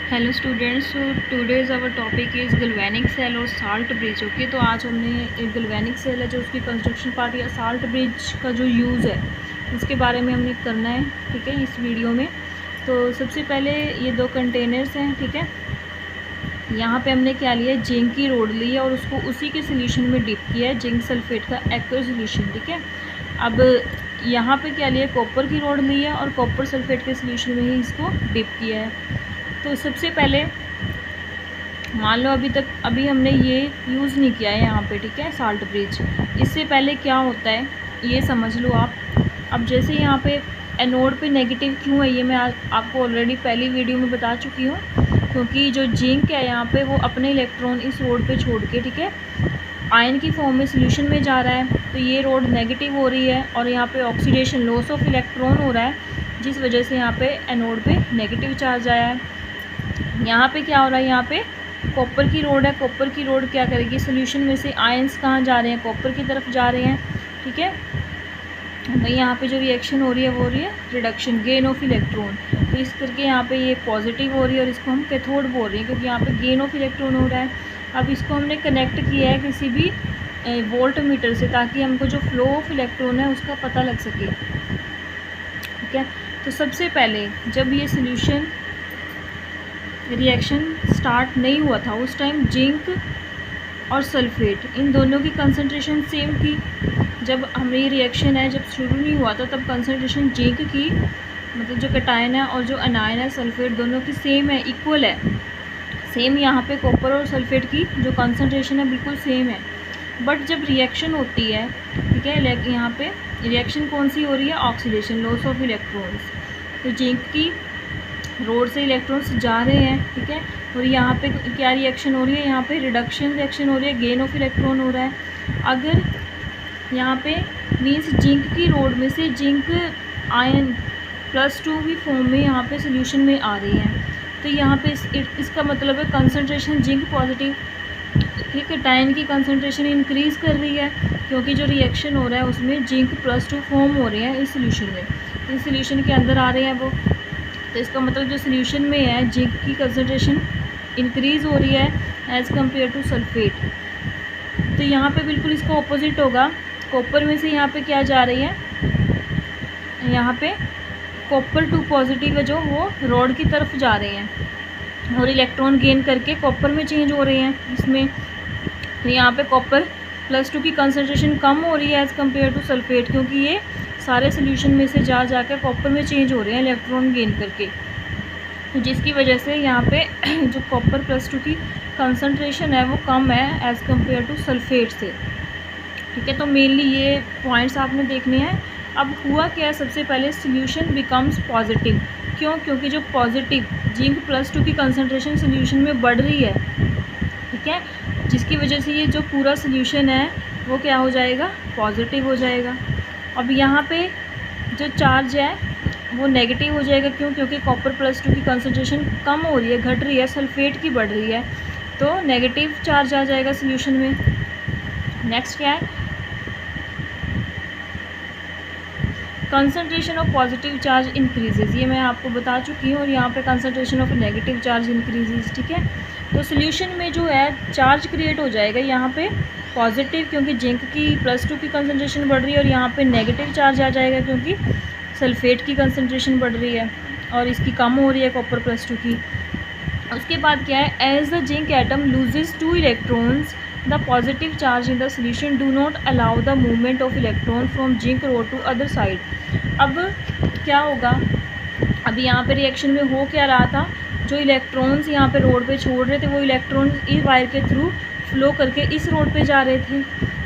Hello students, so today's our topic is galvanic cell और salt bridge. Okay, तो आज हमने एक गल्वेनिक सेल है जो उसकी कंस्ट्रक्शन पार्ट या साल्ट ब्रिज का जो यूज़ है उसके बारे में हमने करना है। ठीक है, इस वीडियो में तो सबसे पहले ये दो कंटेनर्स हैं। ठीक है, यहाँ पे हमने क्या लिया है, जिंक की रोड ली है और उसको उसी के सोल्यूशन में डिप किया है, जिंक सल्फेट का एक्वस सोल्यूशन। ठीक है, अब यहाँ पे क्या लिया, कॉपर की रोड ली है और कॉपर सल्फेट के सोल्यूशन में ही इसको डिप किया है। तो सबसे पहले मान लो अभी हमने ये यूज़ नहीं किया है यहाँ पे। ठीक है, साल्ट ब्रिज। इससे पहले क्या होता है ये समझ लो आप। अब जैसे यहाँ पे एनोड पे नेगेटिव क्यों है ये मैं आपको ऑलरेडी पहली वीडियो में बता चुकी हूँ, क्योंकि जो जिंक है यहाँ पे वो अपने इलेक्ट्रॉन इस रोड पे छोड़ के, ठीक है, आयन की फॉर्म में सोल्यूशन में जा रहा है। तो ये रोड नेगेटिव हो रही है और यहाँ पे ऑक्सीडेशन, लॉस ऑफ इलेक्ट्रॉन हो रहा है, जिस वजह से यहाँ पे एनोड पे नेगेटिव चार्ज आया है। यहाँ पे क्या हो रहा है, यहाँ पे कॉपर की रोड है। कॉपर की रोड क्या करेगी, सोल्यूशन में से आयंस कहाँ जा रहे हैं, कॉपर की तरफ जा रहे हैं। ठीक है, भाई यहाँ पे जो रिएक्शन हो रही है वो हो रही है रिडक्शन, गेन ऑफ इलेक्ट्रॉन। तो इस करके यहाँ पे ये पॉजिटिव हो रही है और इसको हम कैथोड बोल रहे हैं, क्योंकि यहाँ पे गेन ऑफ इलेक्ट्रॉन हो रहा है। अब इसको हमने कनेक्ट किया है किसी भी वोल्ट मीटर से, ताकि हमको जो फ्लो ऑफ इलेक्ट्रॉन है उसका पता लग सके। ठीक है, तो सबसे पहले जब ये सोल्यूशन रिएक्शन स्टार्ट नहीं हुआ था उस टाइम जिंक और सल्फेट इन दोनों की कंसंट्रेशन सेम थी। जब हमें रिएक्शन है जब शुरू नहीं हुआ था तब कंसंट्रेशन जिंक की, मतलब जो कैटायन है और जो अनायन है सल्फेट, दोनों की सेम है, इक्वल है। सेम यहाँ पे कॉपर और सल्फेट की जो कंसंट्रेशन है बिल्कुल सेम है। बट जब रिएक्शन होती है, ठीक है, यहाँ पे रिएक्शन कौन सी हो रही है, ऑक्सीडेशन, लॉस ऑफ इलेक्ट्रॉन्स। तो जिंक की रोड से इलेक्ट्रॉन्स जा रहे हैं, ठीक है, और यहाँ पे क्या रिएक्शन हो रही है, यहाँ पे रिडक्शन रिएक्शन हो रही है, गेन ऑफ इलेक्ट्रॉन हो रहा है। अगर यहाँ पे मीन्स जिंक की रोड में से जिंक आयन +2 की फॉर्म में यहाँ पे सोल्यूशन में आ रही है, तो यहाँ पे इसका मतलब है कंसंट्रेशन जिंक पॉजिटिव, ठीक है, टाइन की कंसंट्रेशन इंक्रीज़ कर रही है, क्योंकि जो रिएक्शन हो रहा है उसमें जिंक +2 फॉर्म हो रहे हैं इस सोल्यूशन में, इस सोल्यूशन के अंदर आ रहे हैं वो। तो इसका मतलब जो सोल्यूशन में है जिंक की कंसंट्रेशन इंक्रीज़ हो रही है एज़ कम्पेयर टू सल्फेट। तो यहाँ पे बिल्कुल इसका ऑपोजिट होगा। कॉपर में से यहाँ पे क्या जा रही है, यहाँ पे कॉपर 2 पॉजिटिव है जो वो रॉड की तरफ जा रहे हैं और इलेक्ट्रॉन गेन करके कॉपर में चेंज हो रहे हैं इसमें। तो यहाँ पे कॉपर +2 की कंसंट्रेशन कम हो रही है एज़ कम्पेयर टू सल्फेट, क्योंकि ये सारे सोल्यूशन में से जा कर कॉपर में चेंज हो रहे हैं इलेक्ट्रॉन गेन करके, तो जिसकी वजह से यहाँ पे जो कॉपर +2 की कंसंट्रेशन है वो कम है एज़ कम्पेयर टू सल्फेट से। ठीक है, तो मेनली ये पॉइंट्स आपने देखने हैं। अब हुआ क्या है, सबसे पहले सोल्यूशन बिकम्स पॉजिटिव। क्यों, क्योंकि जो पॉजिटिव जिंक +2 की कंसंट्रेशन सोल्यूशन में बढ़ रही है, ठीक है, जिसकी वजह से ये जो पूरा सोल्यूशन है वो क्या हो जाएगा, पॉजिटिव हो जाएगा। अब यहाँ पे जो चार्ज है वो नेगेटिव हो जाएगा। क्यों, क्योंकि कॉपर +2 की कंसंट्रेशन कम हो रही है, घट रही है, सल्फेट की बढ़ रही है, तो नेगेटिव चार्ज आ जाएगा सोल्यूशन में। नेक्स्ट क्या है, concentration of positive charge increases, ये मैं आपको बता चुकी हूँ, और यहाँ पे concentration of negative charge increases. ठीक है, तो सोल्यूशन में जो है चार्ज क्रिएट हो जाएगा यहाँ पे पॉजिटिव, क्योंकि जिंक की +2 की कंसंट्रेशन बढ़ रही है, और यहाँ पे नेगेटिव चार्ज आ जाएगा क्योंकि सल्फेट की कंसंट्रेशन बढ़ रही है और इसकी कम हो रही है कॉपर +2 की। उसके बाद क्या है, as the zinc atom loses 2 electrons the positive charge in the solution do not allow the movement of electron from zinc rod to other side. अब क्या होगा, अभी यहाँ पे रिएक्शन में हो क्या रहा था, जो इलेक्ट्रॉन्स यहाँ पे रोड पे छोड़ रहे थे वो इलेक्ट्रॉन इस वायर के थ्रू फ्लो करके इस रोड पे जा रहे थे।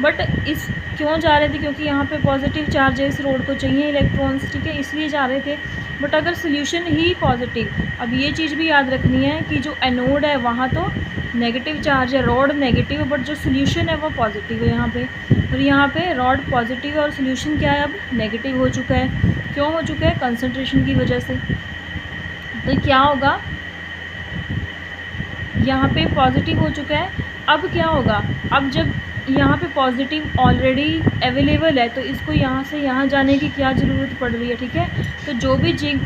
बट इस क्यों जा रहे थे, क्योंकि यहाँ पे पॉजिटिव चार्ज है, इस रोड को चाहिए इलेक्ट्रॉन्स, ठीक है, इसलिए जा रहे थे। बट अगर सोल्यूशन ही पॉजिटिव, अब ये चीज़ भी याद रखनी है कि जो एनोड है वहाँ तो नेगेटिव चार्ज है, रॉड नेगेटिव है, बट जो सोल्यूशन है वो पॉजिटिव है यहाँ पे, और यहाँ पे रॉड पॉजिटिव है और सोल्यूशन क्या है, अब नेगेटिव हो चुका है। क्यों हो चुका है, कंसंट्रेशन की वजह से। तो क्या होगा, यहाँ पे पॉजिटिव हो चुका है। अब क्या होगा, अब जब यहाँ पे पॉजिटिव ऑलरेडी अवेलेबल है तो इसको यहाँ से यहाँ जाने की क्या ज़रूरत पड़ रही है, ठीक है। तो जो भी जिंक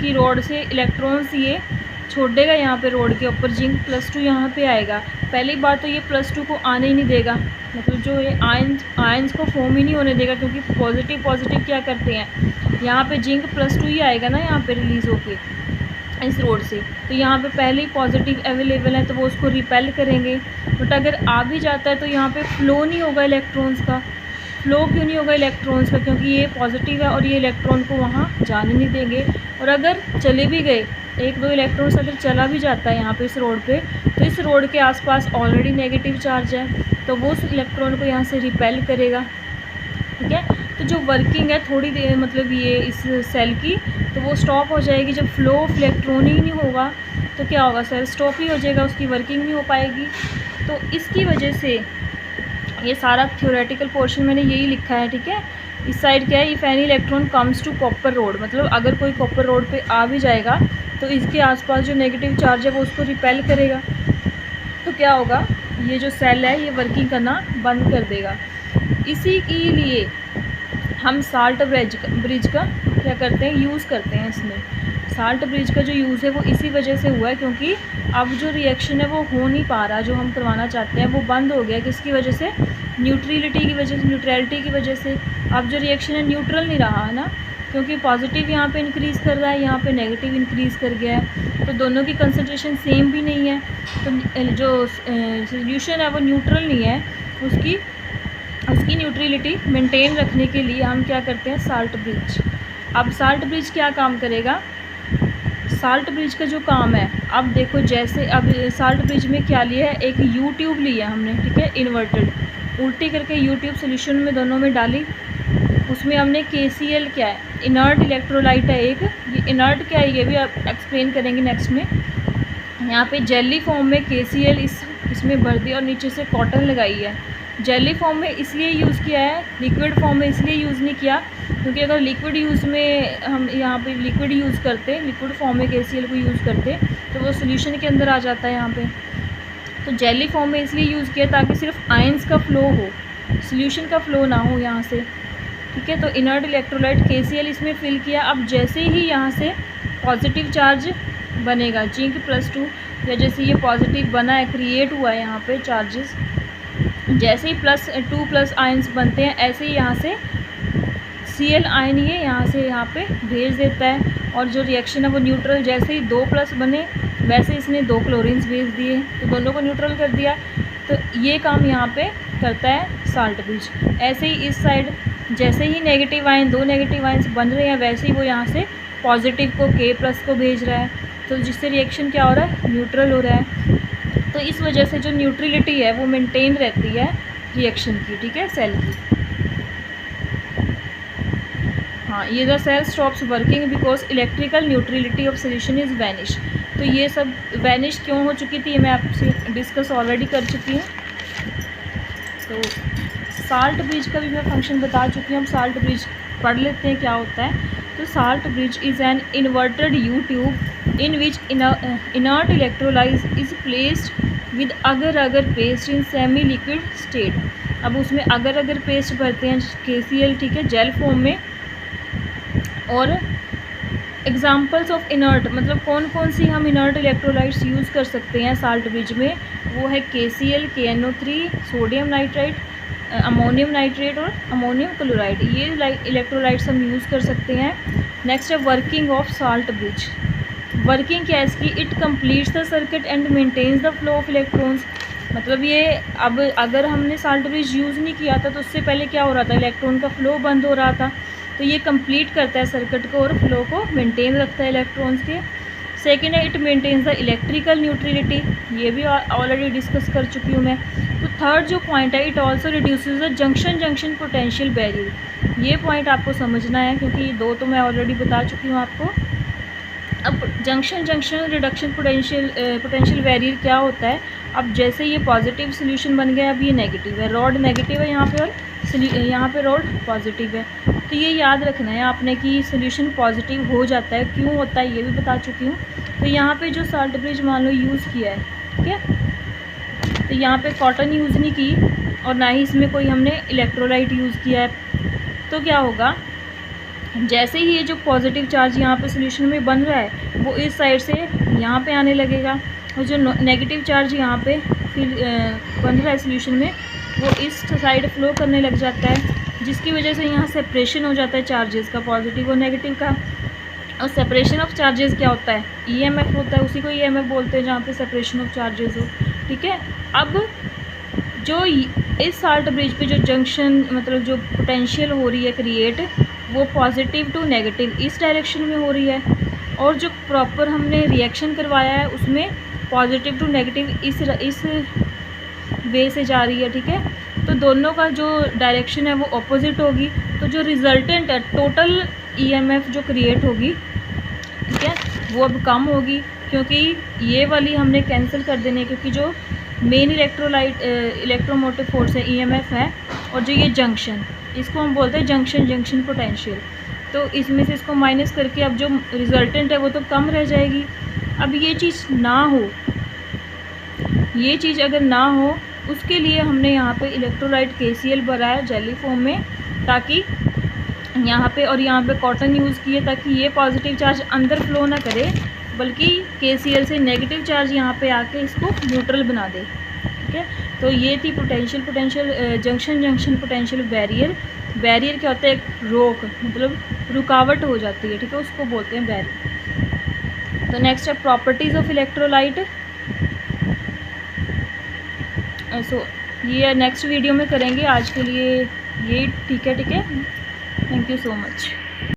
की रॉड से इलेक्ट्रॉन्स ये छोड़ेगा यहाँ पे रोड के ऊपर, जिंक +2 यहाँ पे आएगा। पहली बार तो ये +2 को आने ही नहीं देगा, मतलब जो ये आयंस को फॉर्म ही नहीं होने देगा, क्योंकि पॉजिटिव क्या करते हैं, यहाँ पे जिंक +2 ही आएगा ना यहाँ पे रिलीज़ होके इस रोड से। तो यहाँ पे पहले ही पॉजिटिव अवेलेबल है तो वो उसको रिपेल करेंगे। बट अगर आ भी जाता है तो यहाँ पे फ्लो नहीं होगा इलेक्ट्रॉन्स का। फ्लो क्यों नहीं होगा इलेक्ट्रॉन्स का? क्योंकि ये पॉजिटिव है और ये इलेक्ट्रॉन को वहाँ जाने नहीं देंगे। और अगर चले भी गए, 1-2 इलेक्ट्रॉन्स अगर चला भी जाता है यहाँ पे इस रोड पे, तो इस रोड के आसपास ऑलरेडी नेगेटिव चार्ज है, तो वो उस इलेक्ट्रॉन को यहाँ से रिपेल करेगा। ठीक है, तो जो वर्किंग है थोड़ी देर मतलब ये इस सेल की, तो वो स्टॉप हो जाएगी। जब फ्लो ऑफ इलेक्ट्रॉन ही नहीं होगा तो क्या होगा, सेल स्टॉप ही हो जाएगा, उसकी वर्किंग नहीं हो पाएगी। तो इसकी वजह से ये सारा थ्योरेटिकल पोर्शन मैंने यही लिखा है। ठीक है, इस साइड क्या है, if any electron comes to copper rod, मतलब अगर कोई कॉपर रोड पे आ भी जाएगा तो इसके आसपास जो नेगेटिव चार्ज है वो उसको रिपेल करेगा। तो क्या होगा, ये जो सेल है ये वर्किंग करना बंद कर देगा। इसी के लिए हम साल्ट ब्रिज का क्या करते हैं, यूज़ करते हैं। इसमें साल्ट ब्रिज का जो यूज़ है वो इसी वजह से हुआ है, क्योंकि अब जो रिएक्शन है वो हो नहीं पा रहा, जो हम करवाना चाहते हैं वो बंद हो गया। किसकी वजह से? न्यूट्रलिटी की वजह से, न्यूट्रलिटी की वजह से। अब जो रिएक्शन है न्यूट्रल नहीं रहा है ना, क्योंकि पॉजिटिव यहाँ पे इंक्रीज़ कर रहा है, यहाँ पे नेगेटिव इंक्रीज़ कर गया है, तो दोनों की कंसंट्रेशन सेम भी नहीं है। तो जो सोल्यूशन है वो न्यूट्रल नहीं है, उसकी न्यूट्रलिटी मेंटेन रखने के लिए हम क्या करते हैं, साल्ट ब्रिज। अब साल्ट ब्रिज क्या काम करेगा? साल्ट ब्रिज का जो काम है, अब देखो जैसे अब साल्ट ब्रिज में क्या लिया है, एक यू ट्यूब लिया हमने। ठीक है, इन्वर्टेड उल्टी करके यू ट्यूब सोल्यूशन में दोनों में डाली। उसमें हमने KCl क्या है, इनर्ट इलेक्ट्रोलाइट है एक। ये इनर्ट क्या है ये भी आप एक्सप्लेन करेंगे नेक्स्ट में। यहाँ पे जेली फॉर्म में KCl इसमें भर दिया और नीचे से कॉटन लगाई है। जेली फॉर्म में इसलिए यूज़ किया है, लिक्विड फॉर्म में इसलिए यूज़ नहीं किया क्योंकि अगर लिक्विड यूज़ में हम यहाँ पे लिक्विड यूज़ करते, लिक्विड फॉर्म में KCl को यूज़ करते तो वो सोल्यूशन के अंदर आ जाता है यहाँ पे। तो जेली फॉर्म में इसलिए यूज़ किया ताकि सिर्फ आयंस का फ़्लो हो, सोल्यूशन का फ़्लो ना हो यहाँ से। ठीक है, तो इनर्ट इलेक्ट्रोलाइट KCl इसमें फिल किया। अब जैसे ही यहाँ से पॉजिटिव चार्ज बनेगा, जिंक +2, या जैसे ये पॉजिटिव बना है, क्रिएट हुआ है यहाँ पे चार्जेस, जैसे ही +2+ आयंस बनते हैं, ऐसे ही यहाँ से Cl आयन ये यहाँ से यहाँ पे भेज देता है। और जो रिएक्शन है वो न्यूट्रल, जैसे ही 2+ बने वैसे इसने 2 क्लोरीन्स भेज दिए, तो दोनों को न्यूट्रल कर दिया। तो ये काम यहाँ पे करता है साल्ट ब्रिज। ऐसे ही इस साइड जैसे ही नेगेटिव आयन, 2 नेगेटिव आयंस बन रहे हैं, वैसे ही वो यहाँ से पॉजिटिव को K+ को भेज रहा है, तो जिससे रिएक्शन क्या हो रहा है, न्यूट्रल हो रहा है। तो इस वजह से जो न्यूट्रलिटी है वो मेंटेन रहती है रिएक्शन की। ठीक है, सेल की। हाँ, ये the cell stops working because electrical neutrality of solution is vanish. तो ये सब वैनिश क्यों हो चुकी थी, ये मैं आपसे डिस्कस ऑलरेडी कर चुकी हूँ। तो साल्ट ब्रिज का भी मैं फंक्शन बता चुकी हूँ। हम साल्ट ब्रिज पढ़ लेते हैं क्या होता है। तो salt bridge is an inverted you tube in which inert electrolyte is placed with agar-agar paste in semi liquid state। अब उसमें अगर पेस्ट भरते हैं KCl, ठीक है, जेल फॉर्म में। और एग्जांपल्स ऑफ इनर्ट, मतलब कौन कौन सी हम इनर्ट इलेक्ट्रोलाइट्स यूज़ कर सकते हैं साल्ट ब्रिज में, वो है KCl, KNO3, sodium nitrite, ammonium nitrate और अमोनियम क्लोराइड। ये इलेक्ट्रोलाइट्स हम यूज़ कर सकते हैं। नेक्स्ट है working of salt bridge. Working क्या है इसकी, it completes the circuit and maintains the flow of electrons. मतलब ये अब अगर हमने साल्ट ब्रिज यूज़ नहीं किया था तो उससे पहले क्या हो रहा था, इलेक्ट्रॉन का फ्लो बंद हो रहा था। तो ये कंप्लीट करता है सर्किट को और फ्लो को मेंटेन रखता है इलेक्ट्रॉन्स के। सेकेंड है, it maintains the electrical neutrality, ये भी ऑलरेडी डिस्कस कर चुकी हूँ मैं। तो थर्ड जो पॉइंट है, it also reduces the junction potential barrier. ये पॉइंट आपको समझना है क्योंकि ये 2 तो मैं ऑलरेडी बता चुकी हूँ आपको। अब जंक्शन रिडक्शन पोटेंशियल बैरियर क्या होता है, अब जैसे ये पॉजिटिव सोल्यूशन बन गया, अब ये नेगेटिव है, रॉड नेगेटिव है यहाँ पे और यहाँ पे रॉड पॉजिटिव है। तो ये याद रखना है आपने कि सोल्यूशन पॉजिटिव हो जाता है, क्यों होता है ये भी बता चुकी हूँ। तो यहाँ पे जो साल्ट ब्रिज मान लो यूज़ किया है, ठीक है, तो यहाँ पे कॉटन यूज़ नहीं की और ना ही इसमें कोई हमने इलेक्ट्रोलाइट यूज़ किया है, तो क्या होगा, जैसे ही ये जो पॉजिटिव चार्ज यहाँ पे सोल्यूशन में बन रहा है वो इस साइड से यहाँ पे आने लगेगा, और जो नेगेटिव चार्ज यहाँ पे फिर बन रहा है सोल्यूशन में वो इस साइड फ्लो करने लग जाता है, जिसकी वजह से यहाँ सेपरेशन हो जाता है चार्जेस का, पॉजिटिव और नेगेटिव का। और सेपरेशन ऑफ चार्जेस क्या होता है, ईएमएफ होता है, उसी को ईएमएफ बोलते हैं जहाँ पे सेपरेशन ऑफ चार्जेस हो। ठीक है, अब जो इस साल्ट ब्रिज पे जो जंक्शन मतलब जो पोटेंशियल हो रही है क्रिएट, वो पॉजिटिव टू नेगेटिव इस डायरेक्शन में हो रही है, और जो प्रॉपर हमने रिएक्शन करवाया है उसमें पॉजिटिव टू नेगेटिव इस वे से जा रही है। ठीक है, तो दोनों का जो डायरेक्शन है वो ऑपोजिट होगी, तो जो रिजल्टेंट है टोटल ईएमएफ जो क्रिएट होगी, ठीक है, वो अब कम होगी, क्योंकि ये वाली हमने कैंसिल कर देनी है, क्योंकि जो मेन इलेक्ट्रोमोटिव फोर्स है ईएमएफ है, और जो ये जंक्शन, इसको हम बोलते हैं जंक्शन पोटेंशियल, तो इसमें से इसको माइनस करके अब जो रिजल्टेंट है वो तो कम रह जाएगी। अब ये चीज़ ना हो, ये चीज़ अगर ना हो, उसके लिए हमने यहाँ पे इलेक्ट्रोलाइट KCl भरा है जेली फॉर्म में, ताकि यहाँ पे और यहाँ पे कॉटन यूज़ किए, ताकि ये पॉजिटिव चार्ज अंदर फ्लो ना करे, बल्कि KCl से नेगेटिव चार्ज यहाँ पे आके इसको न्यूट्रल बना दे। ठीक है, तो ये थी पोटेंशियल जंक्शन पोटेंशियल बैरियर क्या होता है, एक रोक मतलब रुकावट हो जाती है। ठीक है, उसको बोलते हैं बैरियर। तो नेक्स्ट है प्रॉपर्टीज़ ऑफ इलेक्ट्रोलाइट। सो ये नेक्स्ट वीडियो में करेंगे, आज के लिए ये ठीक है। Thank you so much.